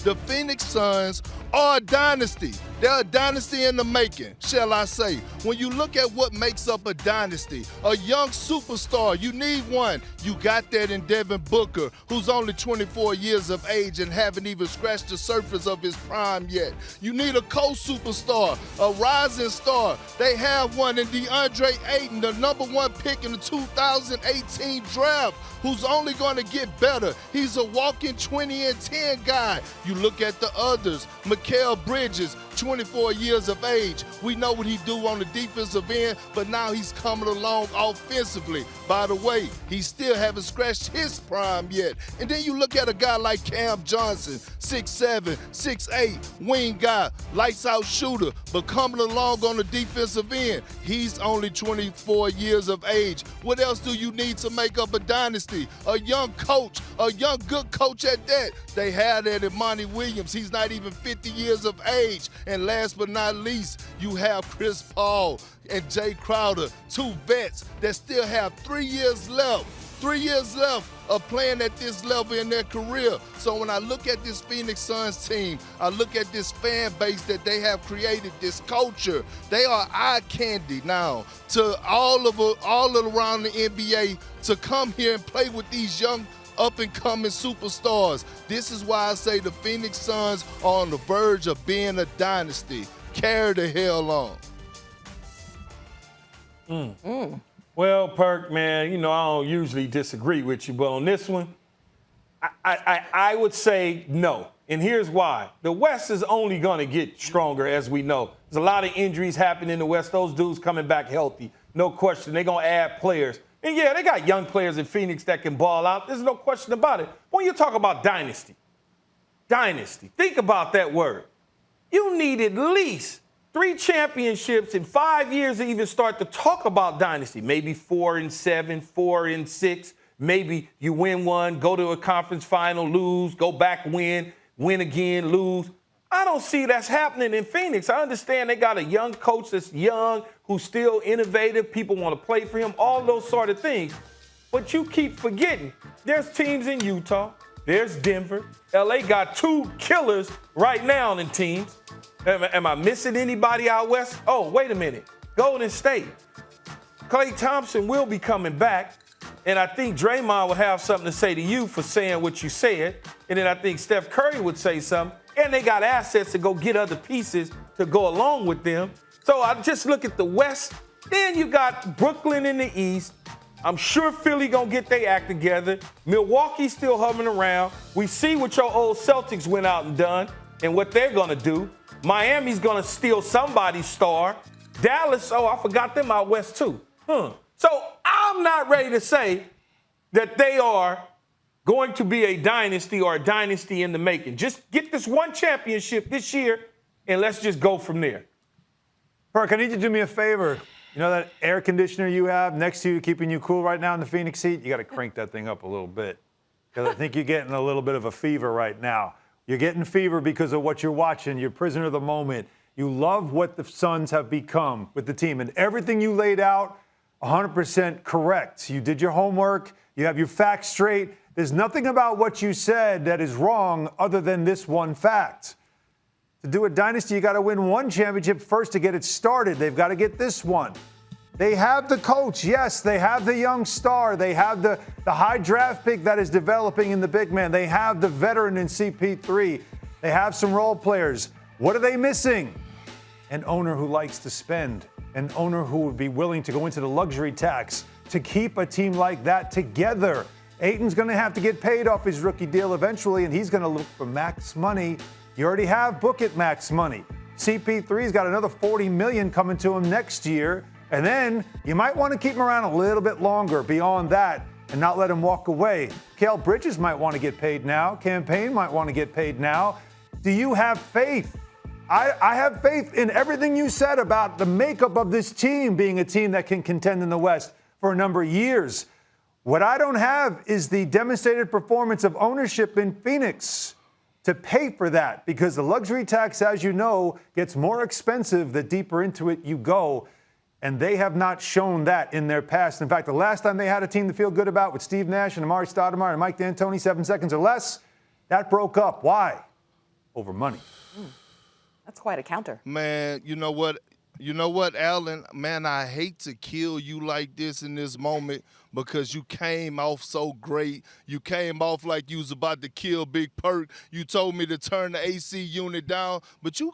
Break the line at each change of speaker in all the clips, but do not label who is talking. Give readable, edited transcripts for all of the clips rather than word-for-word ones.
The Phoenix Suns are a dynasty. They're a dynasty in the making, shall I say. When you look at what makes up a dynasty, a young superstar, you need one. You got that in Devin Booker, who's only 24 years of age and haven't even scratched the surface of his prime yet. You need a co-superstar, a rising star. They have one in DeAndre Ayton, the #1 pick in the 2018 draft, who's only going to get better. He's a walking 20-10 guy. You look at the others, Mikal Bridges, 24 years of age. We know what he do on the defensive end, but now he's coming along offensively. By the way, he still haven't scratched his prime yet. And then you look at a guy like Cam Johnson, 6'7", 6'8", wing guy, lights out shooter, but coming along on the defensive end. He's only 24 years of age. What else do you need to make up a dynasty? A young coach, a young good coach at that. They had that in Monty Williams. He's not even 50 years of age. And last but not least, you have Chris Paul and Jay Crowder, two vets that still have 3 years left. 3 years left of playing at this level in their career. So when I look at this Phoenix Suns team, I look at this fan base that they have created, this culture. They are eye candy now to all around the NBA to come here and play with these young up-and-coming superstars. This is why I say the Phoenix Suns are on the verge of being a dynasty. Carry the hell on.
Well, Perk, man, you know, I don't usually disagree with you, but on this one, I would say no. And here's why. The West is only going to get stronger, as we know. There's a lot of injuries happening in the West. Those dudes coming back healthy. No question. They're going to add players. And, yeah, they got young players in Phoenix that can ball out. There's no question about it. When you talk about dynasty, think about that word. You need at least 3 championships in 5 years to even start to talk about dynasty. Maybe 4-7, 4-6. Maybe you win one, go to a conference final, lose, go back, win again, lose. I don't see that's happening in Phoenix. I understand they got a young coach that's young, who's still innovative. People want to play for him, all those sort of things. But you keep forgetting, there's teams in Utah, there's Denver. LA got 2 killers right now in teams. Am I missing anybody out west? Oh, wait a minute. Golden State. Klay Thompson will be coming back. And I think Draymond will have something to say to you for saying what you said. And then I think Steph Curry would say something. And they got assets to go get other pieces to go along with them. So I just look at the West. Then you got Brooklyn in the East. I'm sure Philly gonna get their act together. Milwaukee's still hovering around. We see what your old Celtics went out and done and what they're gonna do. Miami's gonna steal somebody's star. Dallas, I forgot them out west too. So I'm not ready to say that they are going to be a dynasty or a dynasty in the making. Just get this one championship this year, and let's just go from there.
Perk, I need you to do me a favor. You know that air conditioner you have next to you keeping you cool right now in the Phoenix seat? You got to crank that thing up a little bit because I think you're getting a little bit of a fever right now. You're getting fever because of what you're watching. You're prisoner of the moment. You love what the Suns have become with the team. And everything you laid out, 100% correct. You did your homework. You have your facts straight. There's nothing about what you said that is wrong other than this one fact. To do a dynasty, you got to win one championship first to get it started. They've got to get this one. They have the coach, yes. They have the young star. They have the high draft pick that is developing in the big man. They have the veteran in CP3. They have some role players. What are they missing? An owner who likes to spend. An owner who would be willing to go into the luxury tax to keep a team like that together. Ayton's going to have to get paid off his rookie deal eventually, and he's going to look for max money. You already have book it max money. CP3's got another $40 million coming to him next year. And then you might want to keep him around a little bit longer beyond that and not let him walk away. Mikal Bridges might want to get paid now. Campaign might want to get paid now. Do you have faith? I have faith in everything you said about the makeup of this team being a team that can contend in the West for a number of years. What I don't have is the demonstrated performance of ownership in Phoenix to pay for that, because the luxury tax, as you know, gets more expensive the deeper into it you go. And they have not shown that in their past. In fact, the last time they had a team to feel good about with Steve Nash and Amari Stoudemire and Mike D'Antoni, 7 seconds or less, that broke up. Why? over money.
That's quite a counter.
Man, you know what? You know what, Alan? Man, I hate to kill you like this in this moment because you came off so great. You came off like you was about to kill Big Perk. You told me to turn the AC unit down, but you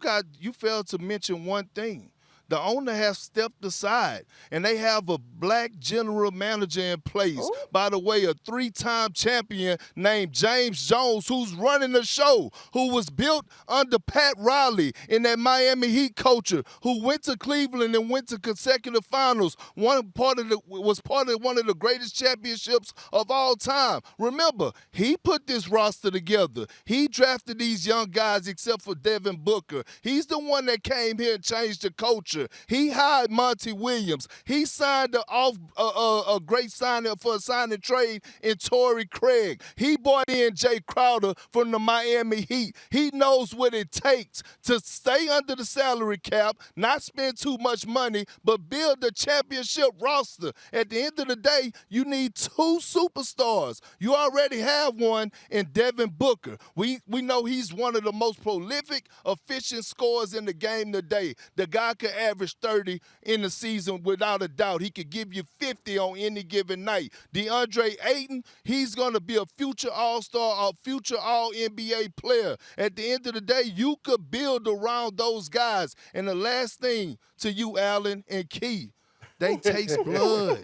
failed to mention one thing. The owner has stepped aside, and they have a black general manager in place.
Ooh.
By the way, a 3-time champion named James Jones, who's running the show, who was built under Pat Riley in that Miami Heat culture, who went to Cleveland and went to consecutive finals. Was part of one of the greatest championships of all time. Remember, he put this roster together. He drafted these young guys except for Devin Booker. He's the one that came here and changed the culture. He hired Monty Williams. He signed a great signing for a signing trade in Torrey Craig. He brought in Jay Crowder from the Miami Heat. He knows what it takes to stay under the salary cap, not spend too much money, but build a championship roster. At the end of the day, you need 2 superstars. You already have one in Devin Booker. We know he's one of the most prolific, efficient scorers in the game today. The guy could average 30 in the season without a doubt. He could give you 50 on any given night. DeAndre Ayton, he's going to be a future All-Star, a future All-NBA player. At the end of the day, you could build around those guys. And the last thing to you, Allen and Key, they taste blood.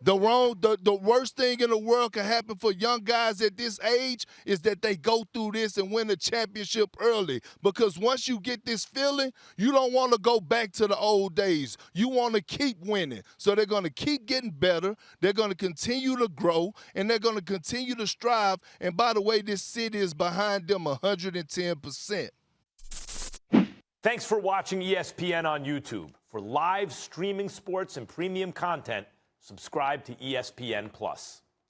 The worst thing in the world can happen for young guys at this age is that they go through this and win a championship early. Because once you get this feeling, you don't want to go back to the old days. You want to keep winning. So they're going to keep getting better. They're going to continue to grow, and they're going to continue to strive. And by the way, this city is behind them 110%.
Thanks for watching ESPN on YouTube. For live streaming sports and premium content, subscribe to ESPN+.